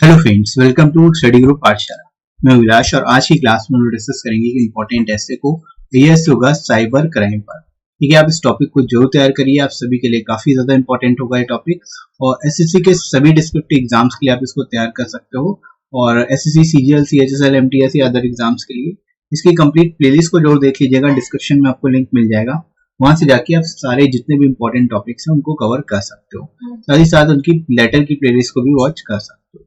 Hello friends, welcome to study group Pathshala. मैं विलास और आज की क्लास में हम डिस्कस करेंगे कि इंपॉर्टेंट ऐसे को ये होगा साइबर क्राइम पर। ठीक है, आप इस टॉपिक को जरूर तैयार करिए, आप सभी के लिए काफी ज्यादा इंपॉर्टेंट होगा ये टॉपिक। और एसएससी के सभी डिस्क्रिप्टिव एग्जाम्स के लिए आप इसको तैयार कर सकते हो, और एसएससी, सीजीएल, सीएचएसएल, एमटीएस या अदर एग्जाम्स के लिए इसकी कंप्लीट प्लेलिस्ट को जरूर देख लीजिएगा। डिस्क्रिप्शन में आपको लिंक मिल जाएगा, वहां से जाके आप सारे जितने भी इंपॉर्टेंट टॉपिक्स हैं उनको कवर कर सकते हो। साथ ही साथ उनकी लेटर की प्लेलिस्ट को भी वॉच कर सकते हो।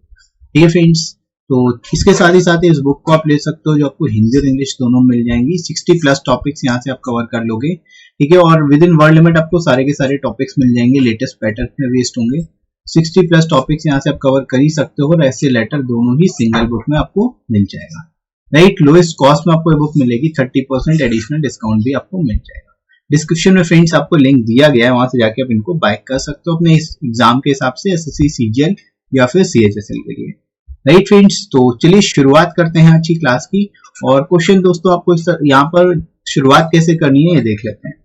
ठीक है फ्रेंड्स, तो इसके साथ ही इस बुक को आप ले सकते हो, जो आपको हिंदी और इंग्लिश दोनों मिल जाएंगी। 60+ टॉपिक्स यहाँ से आप कवर कर लोगे। ठीक है, और विद इन वर्ड लिमिट आपको सारे के सारे टॉपिक्स मिल जाएंगे, लेटेस्ट पैटर्न में बेस्ड होंगे। 60+ टॉपिक्स यहाँ से आप कवर कर ही सकते हो, और ऐसे लेटर दोनों ही सिंगल बुक में आपको मिल जाएगा। राइट, लोएस्ट कॉस्ट में आपको ये बुक मिलेगी, 30% एडिशनल डिस्काउंट भी आपको मिल जाएगा। डिस्क्रिप्शन में फ्रेंड्स आपको लिंक दिया गया है, वहां से जाके आप इनको बाय कर सकते हो अपने इस एग्जाम के हिसाब से, एसएससी, सीजीएल या फिर सीएचएसएल के लिए। राइट फ्रेंड्स, तो चलिए शुरुआत करते हैं आज की क्लास की। और क्वेश्चन दोस्तों आपको यहाँ पर शुरुआत कैसे करनी है ये देख लेते हैं।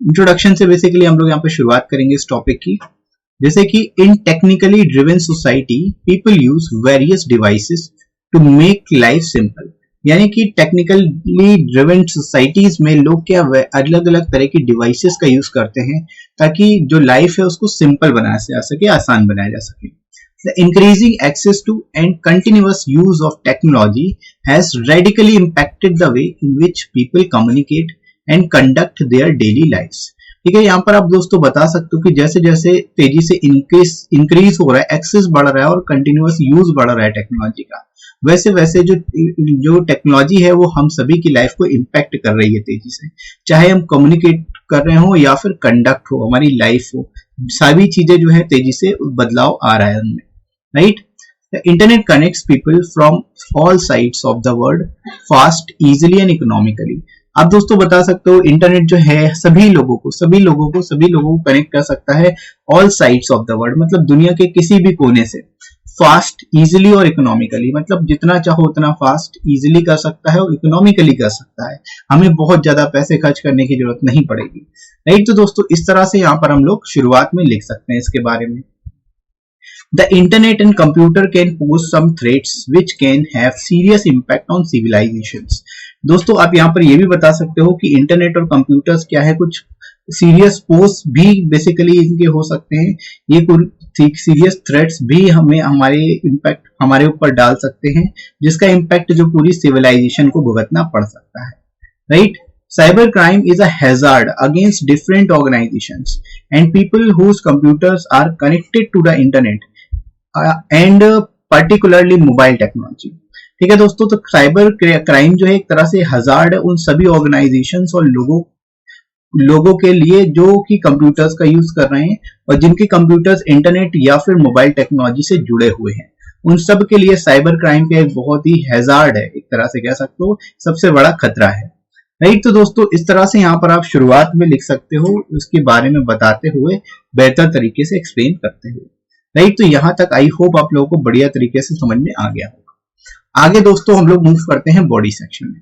इंट्रोडक्शन से बेसिकली हम लोग यहाँ पर शुरुआत करेंगे इस टॉपिक की। जैसे कि in technically driven society people use various devices to make life simple. यानी कि टेक्निकली ड्रिवन सोसाइटीज में लोग क्या अलग अलग तरह की डिवाइसेस का यूज करते हैं ताकि जो लाइफ है उसको सिंपल बनाया जा सके, आसान बनाया जा सके। The increasing access to and continuous use of technology has radically impacted the way in which people communicate and conduct their daily lives. ठीक है, यहाँ पर आप दोस्तों बता सकते हो कि जैसे जैसे तेजी से इंक्रीज हो रहा है, एक्सेस बढ़ रहा है और कंटिन्यूअस यूज बढ़ रहा है टेक्नोलॉजी का, वैसे वैसे जो टेक्नोलॉजी है वो हम सभी की लाइफ को इम्पैक्ट कर रही है तेजी से। चाहे हम कम्युनिकेट कर रहे हो या फिर कंडक्ट हो, हमारी लाइफ हो, सभी चीजें जो है तेजी से बदलाव आ रहा है उनमें। Right? The internet connects people from all sides of the world fast, easily and economically. आप दोस्तों बता सकते हो इंटरनेट जो है सभी लोगों को कनेक्ट कर सकता है all sides of the world, मतलब दुनिया के किसी भी कोने से। फास्ट, इजिली और इकोनॉमिकली, मतलब जितना चाहो उतना फास्ट, इजिली कर सकता है और इकोनॉमिकली कर सकता है। हमें बहुत ज्यादा पैसे खर्च करने की जरूरत नहीं पड़ेगी। राइट, तो दोस्तों इस तरह से यहाँ पर हम लोग शुरुआत में लिख सकते हैं इसके बारे में। The internet and computer can pose some threats which can have serious impact on civilizations. दोस्तों आप यहाँ पर ये भी बता सकते हो कि इंटरनेट और कंप्यूटर्स क्या है, कुछ सीरियस पोस्ट भी बेसिकली इनके हो सकते हैं। ये कुछ सीरियस थ्रेट्स भी हमें हमारे ऊपर डाल सकते हैं, जिसका इम्पैक्ट जो पूरी सिविलाइजेशन को भुगतना पड़ सकता है। Right, cybercrime is a hazard against different organizations and people whose computers are connected to the internet and particularly mobile technology. ठीक है दोस्तों, तो साइबर क्राइम जो है एक तरह से हजार्ड है उन सभी ऑर्गेनाइजेशंस और लोगों के लिए जो कि कंप्यूटर्स का यूज कर रहे हैं और जिनके कंप्यूटर्स इंटरनेट या फिर मोबाइल टेक्नोलॉजी से जुड़े हुए हैं। उन सब के लिए साइबर क्राइम का एक बहुत ही हैजार्ड है, एक तरह से कह सकते हो सबसे बड़ा खतरा है। राइट, तो दोस्तों इस तरह से यहाँ पर आप शुरुआत में लिख सकते हो, उसके बारे में बताते हुए बेहतर तरीके से एक्सप्लेन करते हुए। राइट, तो यहाँ तक आई होप आप लोगों को बढ़िया तरीके से समझ में आ गया होगा। आगे दोस्तों हम लोग मूव करते हैं बॉडी सेक्शन में।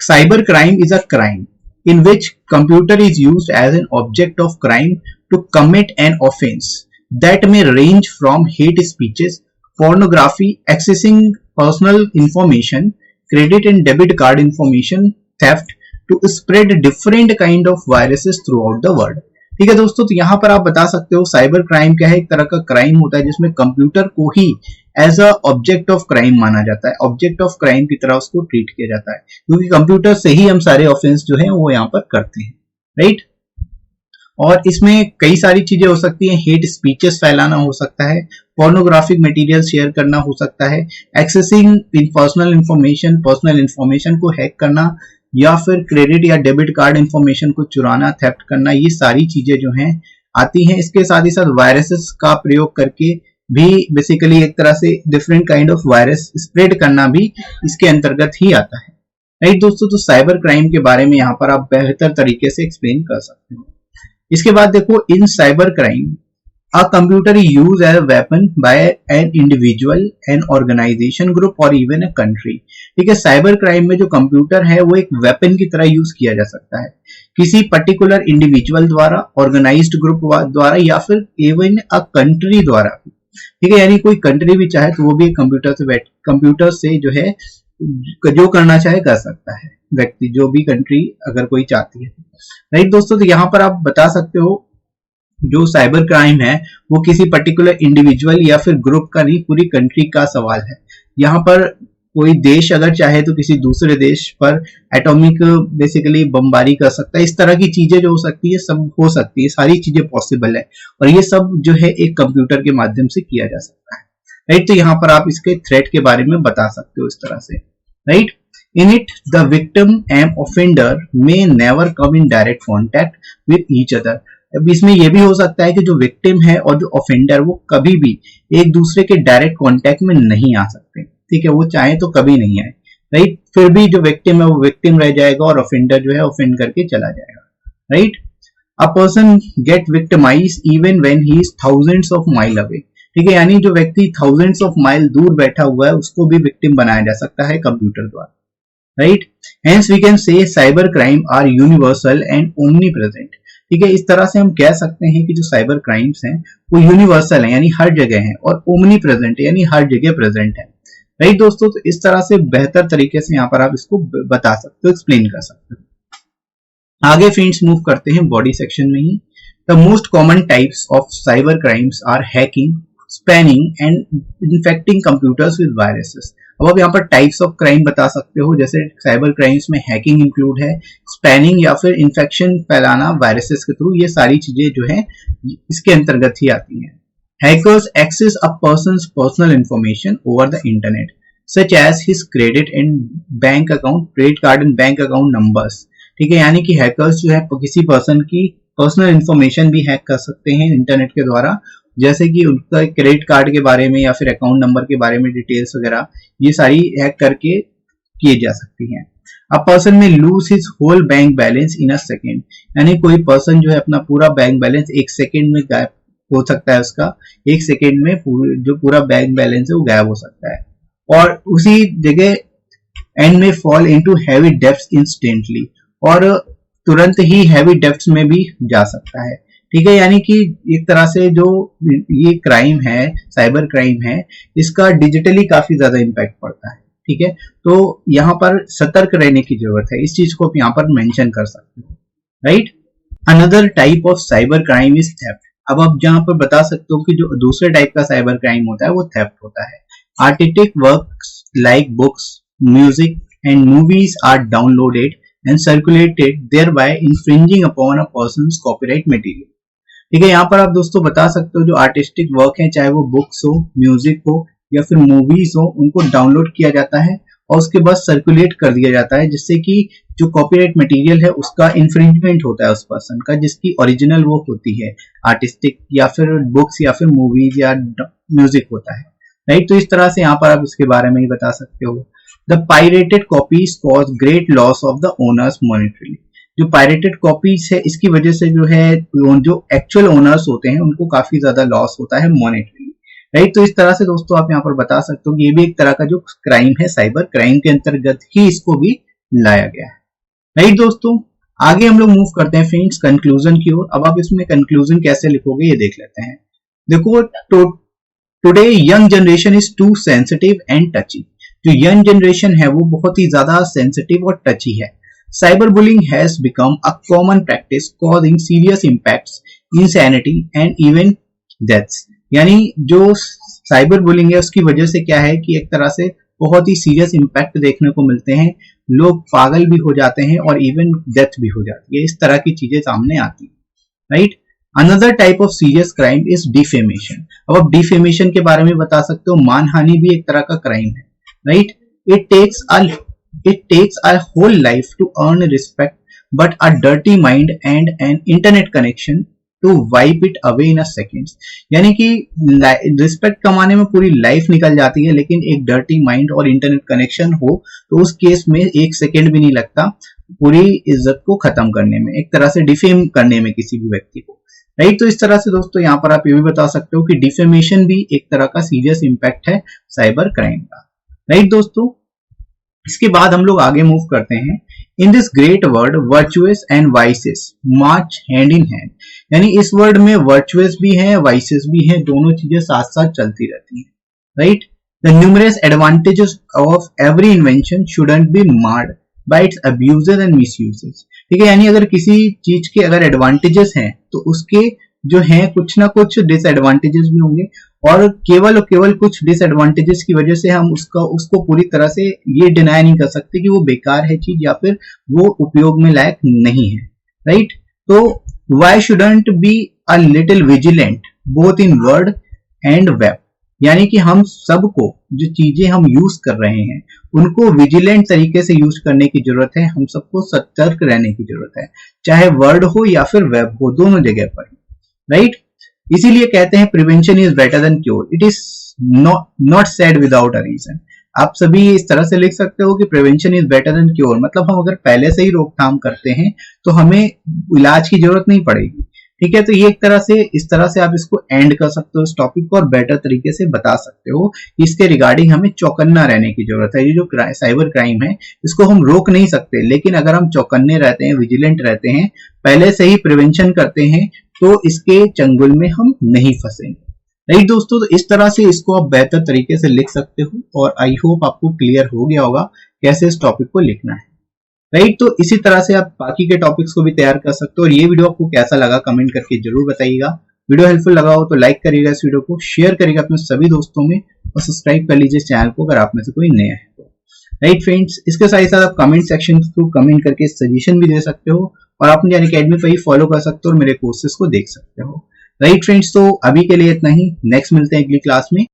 Cyber crime is a crime in which computer is used as an object of crime to commit an offence that may range from hate speeches, pornography, accessing personal information, credit and debit card information theft to spread different kind of viruses throughout the world. ठीक है दोस्तों, तो यहाँ पर आप बता सकते हो साइबर क्राइम क्या है। एक तरह का क्राइम होता है जिसमें कंप्यूटर को ही as a object of crime माना जाता है, ऑब्जेक्ट ऑफ क्राइम की तरह उसको ट्रीट किया जाता है, क्योंकि कंप्यूटर से ही हम सारे ऑफेंस जो है वो यहाँ पर करते हैं। राइट, और इसमें कई सारी चीजें हो सकती हैं। हेट स्पीचेस फैलाना हो सकता है, पोर्नोग्राफिक मटेरियल शेयर करना हो सकता है, एक्सेसिंग पर्सनल इंफॉर्मेशन को हैक करना, या फिर क्रेडिट या डेबिट कार्ड इंफॉर्मेशन को चुराना, थेफ्ट करना, ये सारी चीजें जो हैं आती हैं। इसके साथ ही साथ वायरसेस का प्रयोग करके भी बेसिकली एक तरह से different kind of virus spread करना भी इसके अंतर्गत ही आता है। राइट दोस्तों, तो साइबर क्राइम के बारे में यहाँ पर आप बेहतर तरीके से एक्सप्लेन कर सकते हो। इसके बाद देखो, in cyber crime a computer is used as a weapon by an individual, an organization, group or even a country. ठीक है, साइबर क्राइम में जो कंप्यूटर है वो एक वेपन की तरह यूज किया जा सकता है, किसी पर्टिकुलर इंडिविजुअल द्वारा, ऑर्गेनाइज्ड ग्रुप द्वारा या फिर इवन अ कंट्री द्वारा। ठीक है, यानी कोई कंट्री भी चाहे तो वो भी कंप्यूटर से जो है जो करना चाहे कर सकता है व्यक्ति, जो भी कंट्री अगर कोई चाहती है। राइट दोस्तों, तो यहाँ पर आप बता सकते हो जो साइबर क्राइम है वो किसी पर्टिकुलर इंडिविजुअल या फिर ग्रुप का नहीं, पूरी कंट्री का सवाल है। यहाँ पर कोई देश अगर चाहे तो किसी दूसरे देश पर एटॉमिक बेसिकली बमबारी कर सकता है। इस तरह की चीजें जो हो सकती है सब हो सकती है, सारी चीजें पॉसिबल है और ये सब जो है एक कंप्यूटर के माध्यम से किया जा सकता है। राइट, तो यहाँ पर आप इसके थ्रेट के बारे में बता सकते हो इस तरह से। Right, in it the victim and offender may never come in direct contact with each other. अब इसमें यह भी हो सकता है कि जो विक्टिम है और जो ऑफेंडर वो कभी भी एक दूसरे के डायरेक्ट कॉन्टैक्ट में नहीं आ सकते। ठीक है, वो चाहे तो कभी नहीं आए। राइट, फिर भी जो विक्टिम है वो विक्टिम रह जाएगा और ऑफेंडर जो है ऑफेंड करके चला जाएगा। Right, a person get victimise even when he is thousands of mile away. ठीक है, यानी जो व्यक्ति थाउजेंड्स ऑफ माइल दूर बैठा हुआ है उसको भी विक्टिम बनाया जा सकता है कंप्यूटर द्वारा। Right, hence we can say cyber crime are universal and omnipresent. ठीक है, इस तरह से हम कह सकते हैं कि जो साइबर क्राइम्स हैं वो यूनिवर्सल है यानी हर जगह है, और ओमनी प्रेजेंट है यानी हर जगह प्रेजेंट है। राइट दोस्तों, तो इस तरह से बेहतर तरीके से यहाँ पर आप इसको बता सकते हो, एक्सप्लेन कर सकते हो। आगे फ्रेंड्स मूव करते हैं बॉडी सेक्शन में ही। The most common types of cyber crimes are hacking, spamming and infecting computers with viruses. अब आप यहाँ पर टाइप्स ऑफ क्राइम बता सकते हो, जैसे साइबर क्राइम्स में हैकिंग इंक्लूड है, स्पैनिंग या फिर इन्फेक्शन फैलाना वायरसेस के थ्रू, ये सारी चीजें जो है इसके अंतर्गत ही आती हैं। Hackers access a person's personal information over the internet, such as his credit and bank account, credit card and bank account numbers। ठीक है, यानी कि हैकर्स जो है किसी पर्सन की पर्सनल इंफॉर्मेशन भी हैक कर सकते हैं इंटरनेट के द्वारा, जैसे कि उनका क्रेडिट कार्ड के बारे में या फिर अकाउंट नंबर के बारे में डिटेल्स वगैरह, ये सारी हैक करके किए जा सकती हैं। A person may lose his whole bank balance in a second, यानी कोई पर्सन जो है अपना पूरा बैंक बैलेंस एक सेकेंड में गायब हो सकता है, उसका एक सेकेंड में जो पूरा बैंक बैलेंस है वो गायब हो सकता है, और उसी जगह एंड में fall into heavy debts instantly, और तुरंत ही हैवी डेब्ट्स में भी जा सकता है। ठीक है, यानी कि एक तरह से जो ये क्राइम है, साइबर क्राइम है, इसका डिजिटली काफी ज्यादा इम्पैक्ट पड़ता है। ठीक है, तो यहाँ पर सतर्क रहने की जरूरत है, इस चीज को आप यहाँ पर मेंशन कर सकते हो। Right, another type of cyber crime is theft. अब आप जहां पर बता सकते हो कि जो दूसरे टाइप का साइबर क्राइम होता है वो थेफ्ट होता है। Artistic works like books, music and movies are downloaded and circulated thereby infringing upon a person's copyright material. ठीक है, यहाँ पर आप दोस्तों बता सकते हो जो आर्टिस्टिक वर्क है, चाहे वो बुक्स हो, म्यूजिक हो या फिर मूवीज हो, उनको डाउनलोड किया जाता है और उसके बाद सर्कुलेट कर दिया जाता है, जिससे कि जो कॉपीराइट मटेरियल है उसका इन्फ्रिंजमेंट होता है उस पर्सन का, जिसकी ओरिजिनल वो होती है आर्टिस्टिक या फिर बुक्स या फिर मूवीज या म्यूजिक होता है। राइट, तो इस तरह से यहाँ पर आप उसके बारे में ही बता सकते हो। The pirated copies cause great loss of the owners monetary. जो पायरेटेड कॉपीज है इसकी वजह से जो है जो एक्चुअल ओनर्स होते हैं उनको काफी ज्यादा लॉस होता है मॉनेटरी। राइट, तो इस तरह से दोस्तों आप यहाँ पर बता सकते हो कि ये भी एक तरह का जो क्राइम है, साइबर क्राइम के अंतर्गत ही इसको भी लाया गया है। राइट दोस्तों, आगे हम लोग मूव करते हैं फ्रेंड्स कंक्लूजन की ओर। अब आप इसमें कंक्लूजन कैसे लिखोगे ये देख लेते हैं। देखो, today young generation is too sensitive and touchy. जो यंग जनरेशन है वो बहुत ही ज्यादा सेंसिटिव और टची है। Cyber bullying has become a common practice causing serious impacts, insanity and even deaths. यानी जो साइबर बुलिंग है उसकी वजह से क्या है कि एक तरह से बहुत ही सीरियस इंपैक्ट देखने को मिलते हैं, लोग पागल भी हो जाते हैं और इवन डेथ भी हो जाती है, इस तरह की चीजें सामने आती है। Right, another type of serious crime is defamation. अब आप डिफेमेशन के बारे में बता सकते हो, मानहानि भी एक तरह का क्राइम है। Right, it takes a whole life to earn respect but a dirty mind and an internet connection to wipe it away in a seconds. यानी कि रिस्पेक्ट कमाने में पूरी लाइफ निकल जाती है, लेकिन एक डर्टी माइंड और इंटरनेट कनेक्शन हो तो उस केस में एक सेकेंड भी नहीं लगता पूरी इज्जत को खत्म करने में, एक तरह से डिफेम करने में किसी भी व्यक्ति को। राइट, तो इस तरह से दोस्तों यहाँ पर आप ये भी बता सकते हो कि डिफेमेशन भी एक तरह का सीरियस इंपैक्ट है साइबर क्राइम का। राइट दोस्तों, इसके बाद हम लोग आगे मूव करते हैं। In this great world virtuous and vices March hand in hand. यानी इस वर्ड में वर्चुअस भी है, वाइसेस भी है, दोनों चीजें साथ साथ चलती रहती हैं, right. The numerous advantages of every invention shouldn't be marred by its abuses and misuses. ठीक है, यानी अगर किसी चीज के अगर एडवांटेजेस हैं तो उसके जो हैं कुछ ना कुछ डिसएडवांटेजेस भी होंगे, और केवल कुछ डिसएडवांटेजेस की वजह से हम उसको पूरी तरह से ये डिनाई नहीं कर सकते कि वो बेकार है चीज या फिर वो उपयोग में लायक नहीं है, राइट। तो why shouldn't be a little vigilant both in word and web, यानी कि हम सबको जो चीजें हम यूज कर रहे हैं उनको विजिलेंट तरीके से यूज करने की जरूरत है, हम सबको सतर्क रहने की जरूरत है, चाहे वर्ड हो या फिर वेब हो, दोनों जगह पर, राइट। इसीलिए कहते हैं prevention is better than cure, it is not said without a reason. आप सभी इस तरह से लिख सकते हो कि prevention is better than cure, मतलब हम अगर पहले से ही रोकथाम करते हैं तो हमें इलाज की जरूरत नहीं पड़ेगी। ठीक है, तो ये एक तरह से इस तरह से आप इसको एंड कर सकते हो इस टॉपिक को, और बेटर तरीके से बता सकते हो कि इसके रिगार्डिंग हमें चौकन्ना रहने की जरूरत है। ये जो साइबर क्राइम है इसको हम रोक नहीं सकते, लेकिन अगर हम चौकन्ने रहते हैं, विजिलेंट रहते हैं, पहले से ही प्रिवेंशन करते हैं, तो इसके चंगुल में हम नहीं फंसेंगे। राइट दोस्तों, तो इस तरह से इसको आप बेहतर तरीके से लिख सकते हो, और आई होप आपको क्लियर हो गया होगा कैसे इस टॉपिक को लिखना है, राइट। तो इसी तरह से आप बाकी के टॉपिक्स को भी तैयार कर सकते हो। और ये वीडियो आपको कैसा लगा कमेंट करके जरूर बताइएगा। वीडियो हेल्पफुल लगा हो तो लाइक करिएगा, इस वीडियो को शेयर करिएगा अपने सभी दोस्तों में, और सब्सक्राइब कर लीजिए चैनल को अगर आप में से कोई नया है तो, राइट फ्रेंड्स। इसके साथ ही साथ आप कमेंट सेक्शन के थ्रू कमेंट करके सजेशन भी दे सकते हो, और आप मुझे अनअकैडमी पर ही फॉलो कर सकते हो और मेरे कोर्सेज को देख सकते हो, राइट फ्रेंड्स। तो अभी के लिए इतना ही, नेक्स्ट मिलते हैं अगली क्लास में।